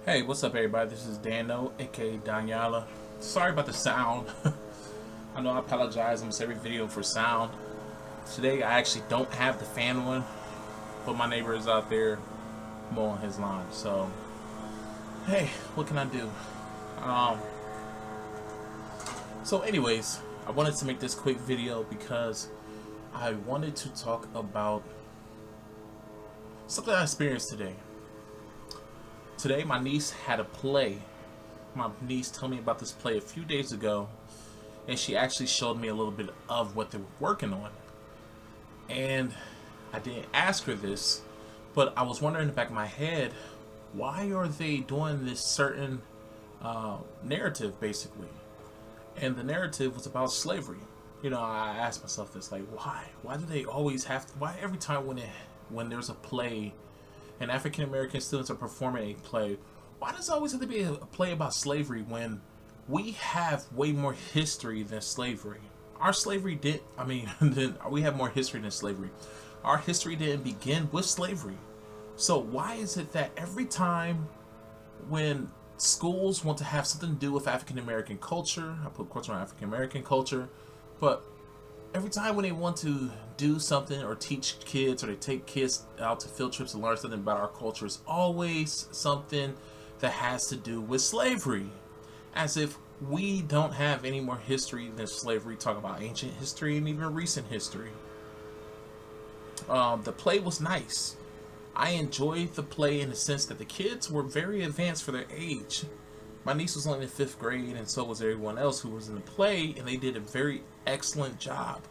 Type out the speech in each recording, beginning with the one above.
Hey, what's up, everybody? This is Dano, aka Daniela. Sorry about the sound. I know I apologize almost every video for sound. Today, I actually don't have the fan on, but my neighbor is out there mowing his lawn. So, hey, what can I do? Um, anyways, I wanted to make this quick video because I wanted to talk about something I experienced today. Today, my niece had a play. My niece told me about this play a few days ago, and she actually showed me a little bit of what they were working on. And I didn't ask her this, but I was wondering in the back of my head, why are they doing this certain narrative, basically? And the narrative was about slavery. You know, I asked myself this, like, why? Why do they always have to? Why every time when there's a play and African American students are performing a play, why does it always have to be a play about slavery when we have way more history than slavery? Our slavery did, we have more history than slavery. Our history didn't begin with slavery. So why is it that every time when schools want to have something to do with African American culture, I put quotes on African American culture, but every time when they want to do something or teach kids or they take kids out to field trips and learn something about our culture, it's always something that has to do with slavery. As if we don't have any more history than slavery, talking about ancient history and even recent history. The play was nice. I enjoyed the play in the sense that the kids were very advanced for their age. My niece was only in 5th grade, and so was everyone else who was in the play, and they did a very excellent job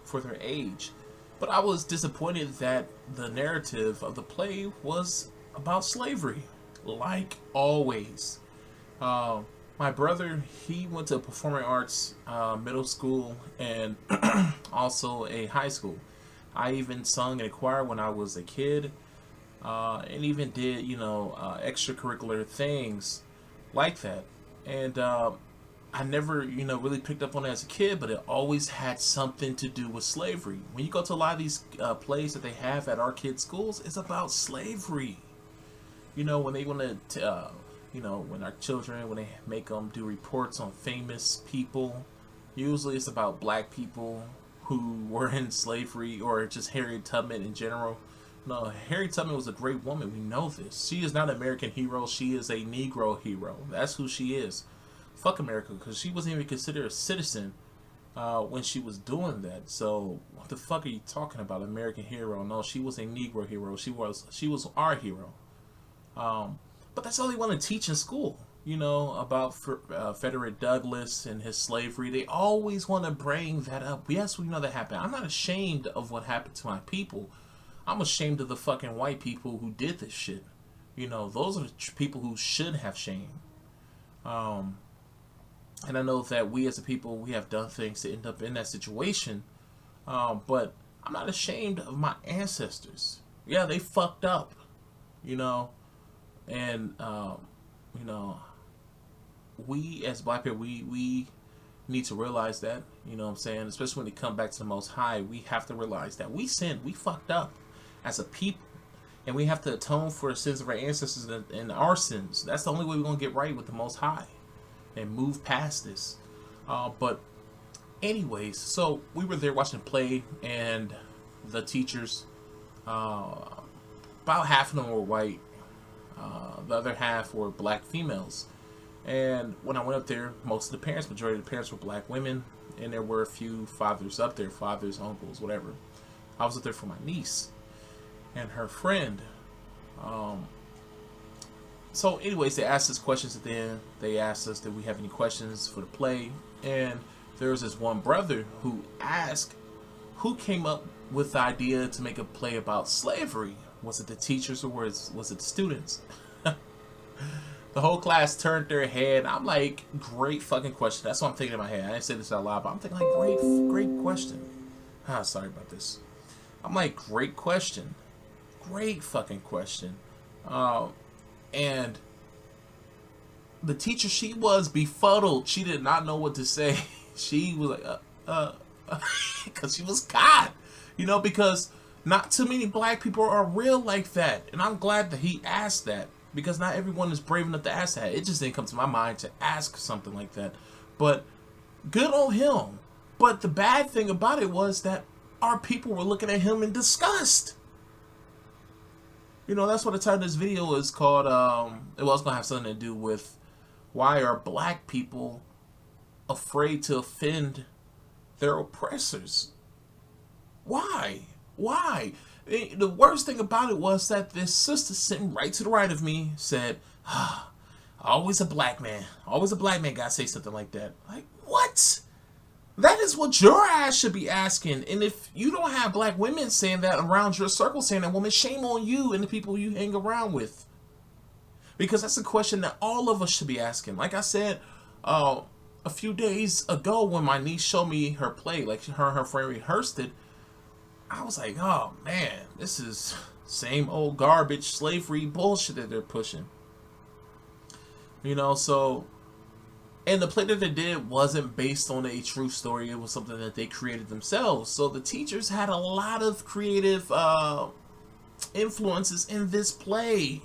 for their age. But I was disappointed that the narrative of the play was about slavery, like always. My brother, he went to performing arts middle school and also a high school. I even sung in a choir when I was a kid, and even did, extracurricular things like that. And I never, really picked up on it as a kid, but it always had something to do with slavery. When you go to a lot of these plays that they have at our kids' schools, it's about slavery. When they want to, when our children, when they make them do reports on famous people, usually it's about black people who were in slavery or just Harriet Tubman in general. No, Harriet Tubman was a great woman. We know this. She is not an American hero. She is a Negro hero. That's who she is. Fuck America, because she wasn't even considered a citizen when she was doing that. So what the fuck are you talking about, American hero? No, she was a Negro hero. She was our hero. But that's all they want to teach in school. About Frederick Douglass and his slavery. They always want to bring that up. Yes, we know that happened. I'm not ashamed of what happened to my people. I'm ashamed of the fucking white people who did this shit. Those are the people who should have shame. And I know that we as a people, we have done things to end up in that situation. But I'm not ashamed of my ancestors. Yeah, they fucked up. And, we as black people, we need to realize that, what I'm saying? Especially when they come back to the Most High, we have to realize that we sinned, we fucked up as a people. And we have to atone for the sins of our ancestors and our sins. That's the only way we're going to get right with the Most High and move past this. But anyways, so we were there watching the play, and the teachers, about half of them were white. The other half were black females. And when I went up there, most of the parents, majority of the parents were black women, and there were a few fathers up there, fathers, uncles, whatever. I was up there for my niece and her friend. So anyways, they asked us questions at the end. They asked us, did we have any questions for the play? And there was this one brother who asked, who came up with the idea to make a play about slavery? Was it the teachers or was it the students? The whole class turned their head. I'm like, great fucking question. That's what I'm thinking in my head. I didn't say this out loud, but I'm thinking like, great question. Sorry about this. I'm like, great question. Great fucking question. And the teacher, she was befuddled. She did not know what to say. She was like, because she was caught. Because not too many black people are real like that. And I'm glad that he asked that. because not everyone is brave enough to ask that. It just didn't come to my mind to ask something like that. But good on him. But the bad thing about it was that our people were looking at him in disgust. You know, that's what the title of this video is called. It was going to have something to do with why are black people afraid to offend their oppressors? Why? Why? The worst thing about it was that this sister sitting right to the right of me said, always a black man. Always a black man got to say something like that. Like, what? That is what your ass should be asking. And if you don't have black women saying that around your circle, saying that, woman, shame on you and the people you hang around with. Because that's a question that all of us should be asking. Like I said, a few days ago when my niece showed me her play, like her and her friend rehearsed it, I was like, oh man, this is same old garbage slavery bullshit that they're pushing. You know, so... And the play that they did wasn't based on a true story. It was something that they created themselves. So the teachers had a lot of creative influences in this play.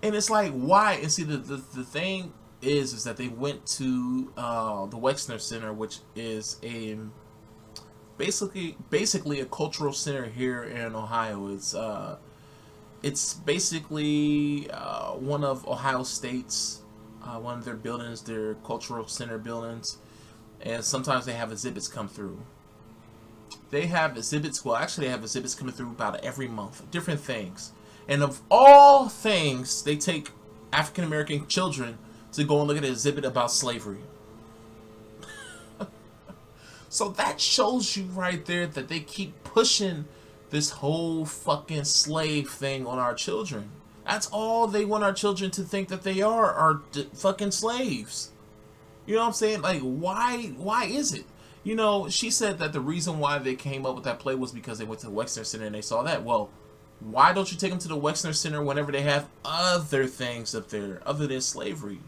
And it's like, why? And see, the thing is that they went to the Wexner Center, which is a basically a cultural center here in Ohio. It's basically one of Ohio State's one of their buildings, their cultural center buildings, and sometimes they have exhibits come through. They have exhibits, well actually they have exhibits coming through about every month, different things. And of all things, they take African American children to go and look at an exhibit about slavery. So that shows you right there that they keep pushing this whole fucking slave thing on our children. That's all they want our children to think that they are fucking slaves. You know what I'm saying? Like, why is it? You know, she said that the reason why they came up with that play was because they went to the Wexner Center and they saw that. Well, why don't you take them to the Wexner Center whenever they have other things up there other than slavery?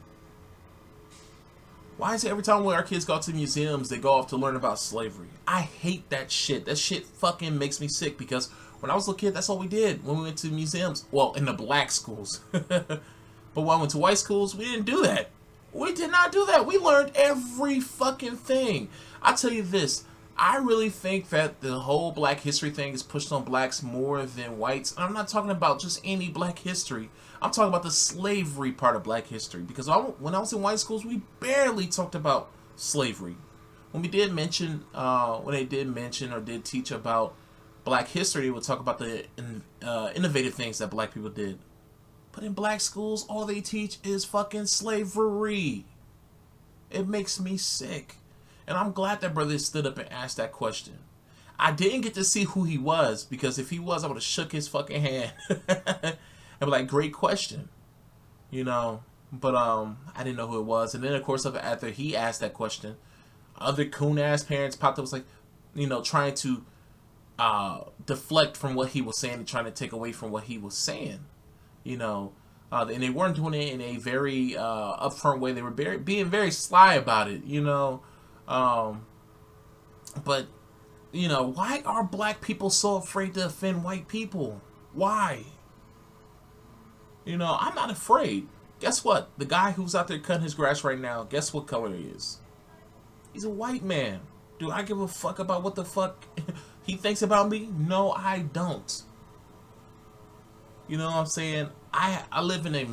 Why is it every time when our kids go to museums, they go off to learn about slavery? I hate that shit. That shit fucking makes me sick because when I was a little kid, that's all we did when we went to museums. Well, in the black schools. But when I went to white schools, we didn't do that. We did not do that. We learned every fucking thing. I'll tell you this. I really think that the whole black history thing is pushed on blacks more than whites. I'm not talking about just any black history. I'm talking about the slavery part of black history. Because when I was in white schools, we barely talked about slavery. When we did mention, when they did mention or did teach about black history, they would talk about the innovative things that black people did. But in black schools, all they teach is fucking slavery. It makes me sick. And I'm glad that brother stood up and asked that question. I didn't get to see who he was, because if he was, I would have shook his fucking hand. And be like, great question. You know, but I didn't know who it was. And then, of course, after he asked that question, other coon-ass parents popped up, was like, you know, trying to deflect from what he was saying and trying to take away from what he was saying. You know, and they weren't doing it in a very upfront way. They were being very sly about it, you know. But, you know, why are black people so afraid to offend white people? Why? You know, I'm not afraid. Guess what? The guy who's out there cutting his grass right now, guess what color he is? He's a white man. Do I give a fuck about what the fuck he thinks about me? No, I don't. You know what I'm saying? I live in a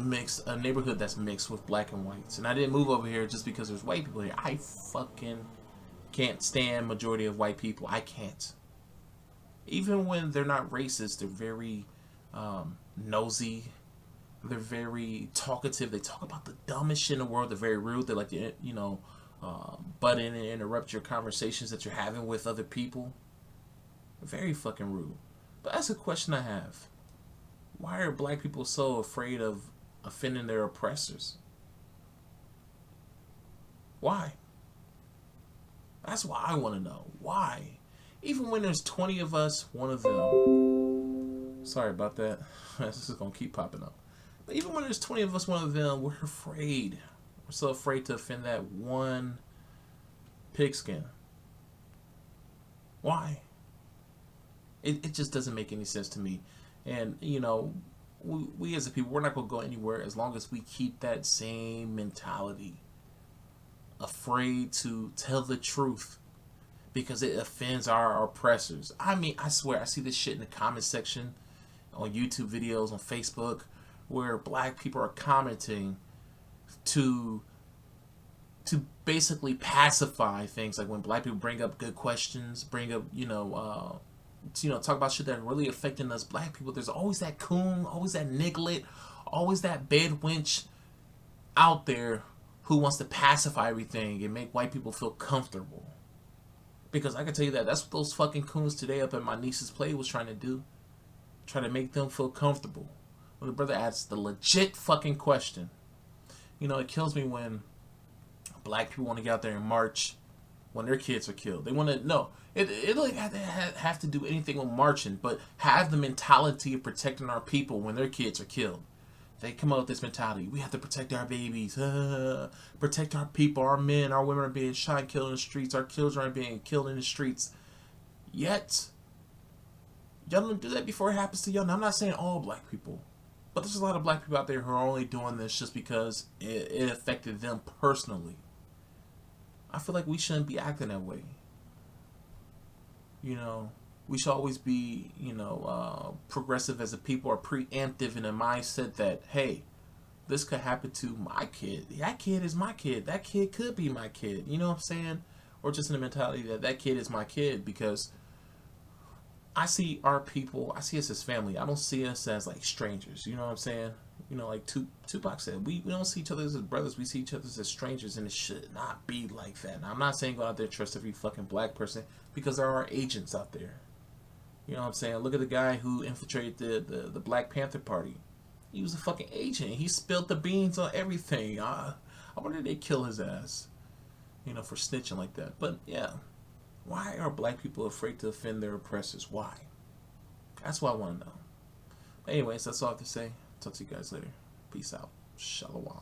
neighborhood that's mixed with black and whites. And I didn't move over here just because there's white people here. I fucking can't stand majority of white people. I can't. Even when they're not racist, they're very nosy. They're very talkative. They talk about the dumbest shit in the world. They're very rude. They like to, you know, butt in and interrupt your conversations that you're having with other people. Very fucking rude. But that's a question I have. Why are black people so afraid of offending their oppressors? Why? That's what I want to know. Why? Even when there's 20 of us, one of them... Sorry about that. This is going to keep popping up. But even when there's 20 of us, one of them, we're afraid. We're so afraid to offend that one pigskin. Why? It just doesn't make any sense to me. And, you know, we as a people, we're not going to go anywhere as long as we keep that same mentality. Afraid to tell the truth because it offends our oppressors. I mean, I swear, I see this shit in the comment section on YouTube videos, on Facebook, where black people are commenting to basically pacify things, like when black people bring up good questions, bring up talk about shit that really affecting us black people. There's always that coon, always that niglet, always that bed wench out there who wants to pacify everything and make white people feel comfortable. Because I can tell you that's what those fucking coons today up at my niece's play was trying to do. Try to make them feel comfortable. When the brother asks the legit fucking question. It kills me when black people want to get out there and march when their kids are killed. They want to, no, it don't have to do anything with marching, but have the mentality of protecting our people when their kids are killed. They come up with this mentality: we have to protect our babies, protect our people, our men, our women are being shot and killed in the streets, our children are being killed in the streets. Yet, y'all don't do that before it happens to y'all. Now, I'm not saying all black people, but there's a lot of black people out there who are only doing this just because it affected them personally. I feel like we shouldn't be acting that way. We should always be, progressive as a people, or preemptive in a mindset that, hey, this could happen to my kid. That kid is my kid. That kid could be my kid. You know what I'm saying? Or just in the mentality that kid is my kid, because I see our people, I see us as family. I don't see us as like strangers. You know what I'm saying? Like Tupac said, we don't see each other as brothers. We see each other as strangers, and it should not be like that. Now, I'm not saying go out there and trust every fucking black person, because there are agents out there. You know what I'm saying? Look at the guy who infiltrated the Black Panther Party. He was a fucking agent. He spilled the beans on everything. I wonder if they kill his ass, for snitching like that. But yeah, why are black people afraid to offend their oppressors? Why? That's what I want to know. Anyways, that's all I have to say. Talk to you guys later. Peace out. Shalom.